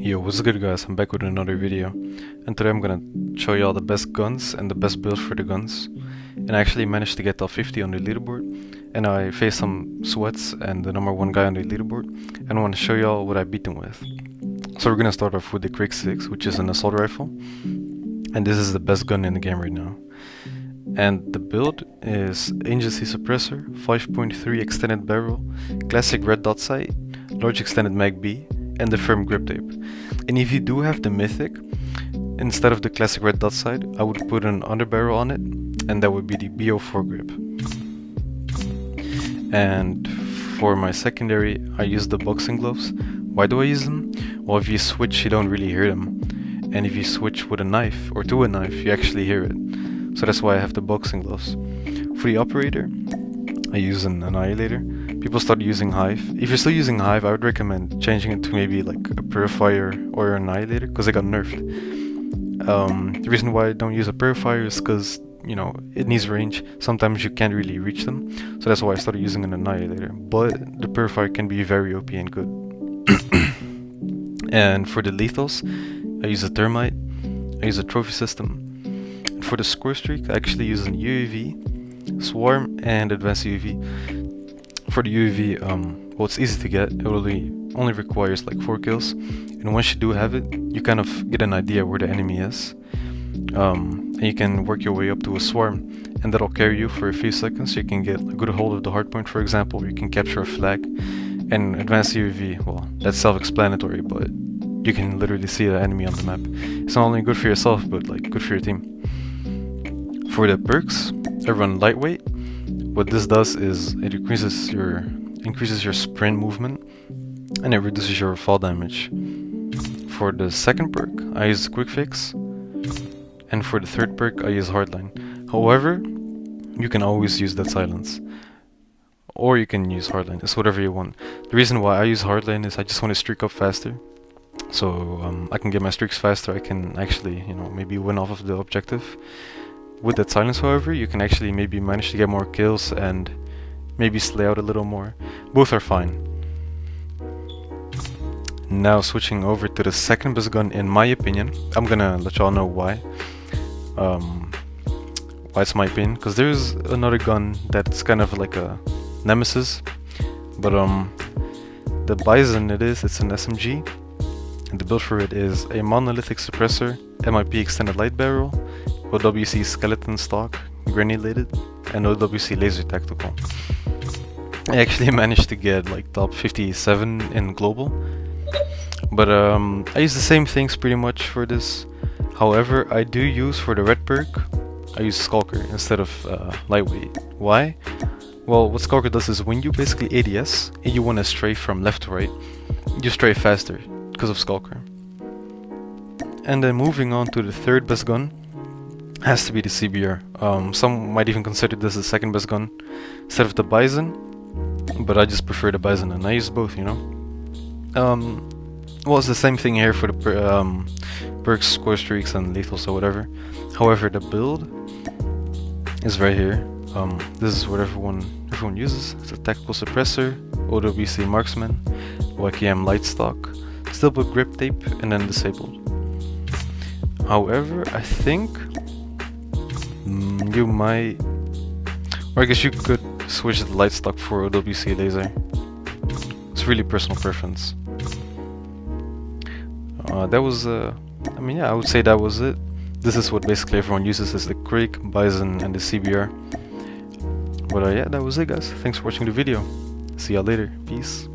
Yo, what's good guys, I'm back with another video, and today I'm gonna show y'all the best guns and the best builds for the guns. And I actually managed to get top 50 on the leaderboard, and I faced some sweats and the #1 guy on the leaderboard, and I want to show y'all what I beat them with. So we're gonna start off with the Crick 6, which is an assault rifle, and this is the best gun in the game right now. And the build is agency suppressor, 5.3 extended barrel, classic red dot sight, large extended mag B, and the firm grip tape. And if you do have the mythic, instead of the classic red dot sight, I would put an underbarrel on it, and that would be the BO4 grip. And for my secondary, I use the boxing gloves. Why do I use them? Well, if you switch, you don't really hear them. And if you switch with a knife, or to a knife, you actually hear it. So that's why I have the boxing gloves. For the operator, I use an annihilator. People start using Hive. If you're still using Hive, I would recommend changing it to maybe like a purifier or an annihilator, because they got nerfed. The reason why I don't use a purifier is because, you know, it needs range. Sometimes you can't really reach them, so that's why I started using an annihilator. But the purifier can be very OP and good. And for the lethals, I use a thermite, I use a trophy system. And for the score streak, I actually use an UAV, swarm, and advanced UAV. For the UAV, well, it's easy to get. It only requires like 4 kills, and once you do have it, you kind of get an idea where the enemy is, and you can work your way up to a swarm, and that'll carry you for a few seconds. So you can get a good hold of the hardpoint, for example, or you can capture a flag. And advanced UAV, well, that's self-explanatory, but you can literally see the enemy on the map. It's not only good for yourself, but like good for your team. For the perks, I run lightweight. What this does is it increases your sprint movement, and it reduces your fall damage. For the second perk, I use quick fix, and for the third perk, I use hardline. However, you can always use that silence, or you can use hardline. It's whatever you want. The reason why I use hardline is I just want to streak up faster, so I can get my streaks faster. I can actually, you know, maybe win off of the objective. With that silence, however, you can actually maybe manage to get more kills and maybe slay out a little more. Both are fine. Now switching over to the second best gun in my opinion. I'm gonna let y'all know why. Why it's my opinion, because there's another gun that's kind of like a nemesis. But the Bison it's an SMG. And the build for it is a monolithic suppressor, MIP extended light barrel, OWC skeleton stock, granulated, and OWC laser tactical. I actually managed to get like top 57 in global, but I use the same things pretty much for this. However, I do use, for the red perk, I use Skulker instead of lightweight. Why? Well, what Skulker does is when you basically ADS and you want to stray from left to right, you stray faster because of Skulker. And then moving on to the third best gun, has to be the CBR. Some might even consider this the second best gun instead of the Bison, but I just prefer the Bison, and I use both, you know. Well, it's the same thing here for the perks, score streaks, and lethals or whatever. However, the build is right here. This is what everyone uses. It's a tactical suppressor, OWC marksman, YKM light stock, still with grip tape, and then disabled. However, I think you might, or I guess you could switch the light stock for OWC laser. It's really personal preference. That was, I mean, yeah, I would say that was it. This is what basically everyone uses, is the Crick, Bison, and the CBR. But yeah, that was it guys. Thanks for watching the video. See y'all later. Peace.